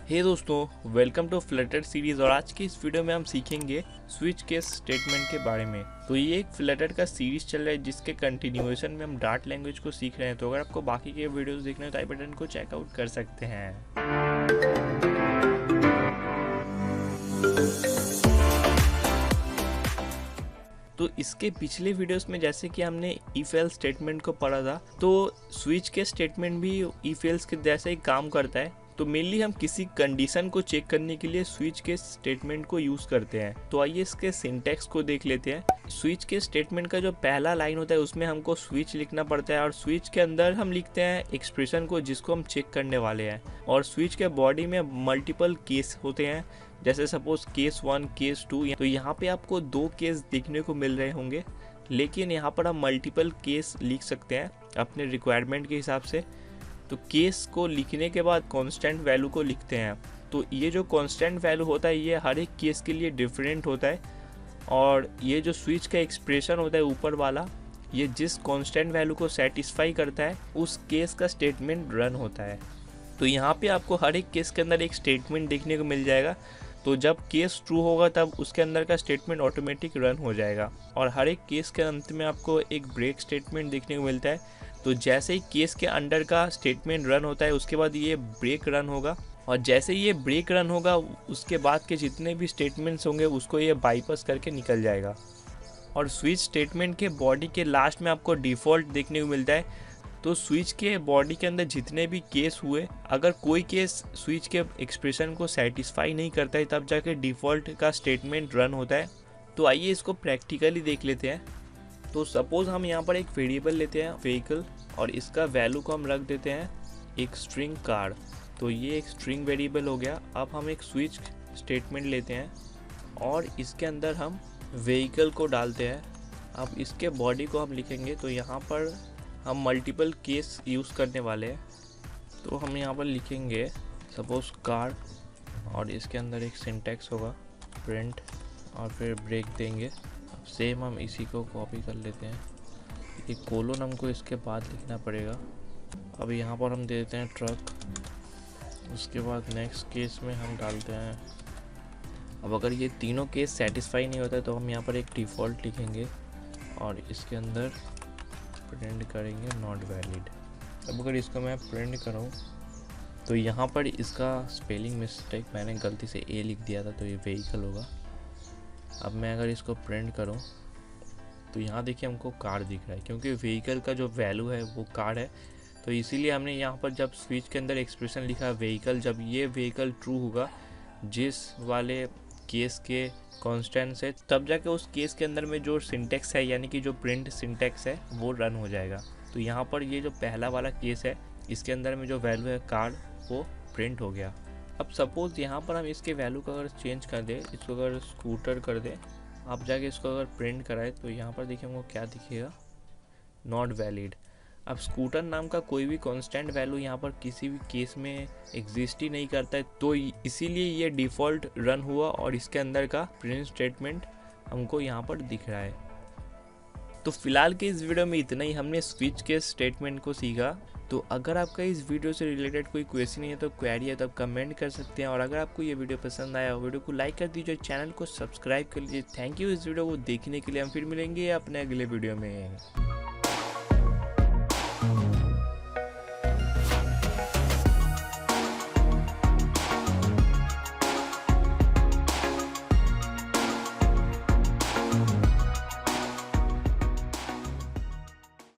हे दोस्तों, welcome to Flutter series. और आज की इस वीडियो में हम सीखेंगे स्विच केस स्टेटमेंट के बारे में। तो ये एक फ्लटर का सीरीज चल रहा है जिसके कंटिन्यूएशन में हम डार्ट लैंग्वेज को सीख रहे हैं। तो अगर आपको बाकी के वीडियोस देखने हैं तो आई बटन को चेकआउट कर सकते हैं। तो इसके पिछले वीडियोस में जैसे कि हमने इफ एल्स स्टेटमेंट को पढ़ा था, तो स्विच के स्टेटमेंट भी इफ एल्स के जैसे ही काम करता है। तो मेनली हम किसी कंडीशन को चेक करने के लिए स्विच के स्टेटमेंट को यूज़ करते हैं। तो आइए इसके सिंटैक्स को देख लेते हैं। स्विच के स्टेटमेंट का जो पहला लाइन होता है उसमें हमको स्विच लिखना पड़ता है और स्विच के अंदर हम लिखते हैं एक्सप्रेशन को जिसको हम चेक करने वाले हैं। और स्विच के बॉडी में मल्टीपल केस होते हैं, जैसे सपोज केस 1, केस 2। तो यहाँ पे आपको 2 केस देखने को मिल रहे होंगे, लेकिन यहाँ पर हम मल्टीपल केस लिख सकते हैं अपने रिक्वायरमेंट के हिसाब से। तो केस को लिखने के बाद कांस्टेंट वैल्यू को लिखते हैं। तो ये जो कांस्टेंट वैल्यू होता है ये हर एक केस के लिए डिफरेंट होता है। और ये जो स्विच का एक्सप्रेशन होता है ऊपर वाला, ये जिस कांस्टेंट वैल्यू को सेटिस्फाई करता है उस केस का स्टेटमेंट रन होता है। तो यहाँ पे आपको हर एक केस के अंदर एक स्टेटमेंट देखने को मिल जाएगा। तो जब केस ट्रू होगा तब उसके अंदर का स्टेटमेंट ऑटोमेटिक रन हो जाएगा। और हर एक केस के अंत में आपको एक ब्रेक स्टेटमेंट देखने को मिलता है। तो जैसे ही केस के अंडर का स्टेटमेंट रन होता है उसके बाद ये ब्रेक रन होगा, और जैसे ही ये ब्रेक रन होगा उसके बाद के जितने भी स्टेटमेंट्स होंगे उसको ये बाईपास करके निकल जाएगा। और स्विच स्टेटमेंट के बॉडी के लास्ट में आपको डिफ़ॉल्ट देखने को मिलता है। तो स्विच के बॉडी के अंदर जितने भी केस हुए, अगर कोई केस स्विच के एक्सप्रेशन को सेटिस्फाई नहीं करता है तब जाके डिफ़ॉल्ट का स्टेटमेंट रन होता है। तो आइए इसको प्रैक्टिकली देख लेते हैं। तो सपोज़ हम यहाँ पर एक वेरिएबल लेते हैं व्हीकल, और इसका वैल्यू को हम रख देते हैं एक स्ट्रिंग कार। तो ये एक स्ट्रिंग वेरिएबल हो गया। अब हम एक स्विच स्टेटमेंट लेते हैं और इसके अंदर हम व्हीकल को डालते हैं। अब इसके बॉडी को हम लिखेंगे, तो यहाँ पर हम मल्टीपल केस यूज़ करने वाले हैं। तो हम यहाँ पर लिखेंगे सपोज़ कार, और इसके अंदर एक सिंटैक्स होगा प्रिंट, और फिर ब्रेक देंगे। अब सेम हम इसी को कॉपी कर लेते हैं। एक कोलोन हमको इसके बाद लिखना पड़ेगा। अब यहाँ पर हम दे देते हैं ट्रक। उसके बाद नेक्स्ट केस में हम डालते हैं। अब अगर ये तीनों केस सेटिस्फाई नहीं होता है तो हम यहाँ पर एक डिफ़ॉल्ट लिखेंगे और इसके अंदर प्रिंट करेंगे नॉट वैलिड। अब अगर इसको मैं प्रिंट करूँ तो यहाँ पर इसका स्पेलिंग मिस्टेक, मैंने गलती से ए लिख दिया था, तो ये व्हीकल होगा। अब मैं अगर इसको प्रिंट करूँ तो यहाँ देखिए हमको कार दिख रहा है, क्योंकि व्हीकल का जो वैल्यू है वो कार है। तो इसीलिए हमने यहाँ पर जब स्विच के अंदर एक्सप्रेशन लिखा व्हीकल, जब ये व्हीकल ट्रू होगा जिस वाले केस के कांस्टेंट से, तब जाके उस केस के अंदर में जो सिंटैक्स है यानी कि जो प्रिंट सिंटैक्स है वो रन हो जाएगा। तो यहाँ पर ये जो पहला वाला केस है इसके अंदर में जो वैल्यू है कार वो प्रिंट हो गया। अब सपोज़ यहाँ पर हम इसके वैल्यू को अगर चेंज कर दें, इसको अगर स्कूटर कर दें, आप जाके इसको अगर प्रिंट कराए तो यहाँ पर देखिए हमको क्या दिखेगा, नॉट वैलिड। अब स्कूटर नाम का कोई भी कांस्टेंट वैल्यू यहाँ पर किसी भी केस में एग्जिस्ट ही नहीं करता है, तो इसीलिए ये डिफ़ॉल्ट रन हुआ और इसके अंदर का प्रिंट स्टेटमेंट हमको यहाँ पर दिख रहा है। तो फिलहाल के इस वीडियो में इतना ही। हमने स्विच के स्टेटमेंट को सीखा। तो अगर आपका इस वीडियो से रिलेटेड कोई क्वेश्चन है तो क्वेरी है तो आप कमेंट कर सकते हैं। और अगर आपको ये वीडियो पसंद आया हो वीडियो को लाइक कर दीजिए, चैनल को सब्सक्राइब कर लीजिए। थैंक यू इस वीडियो को देखने के लिए। हम फिर मिलेंगे अपने अगले वीडियो में।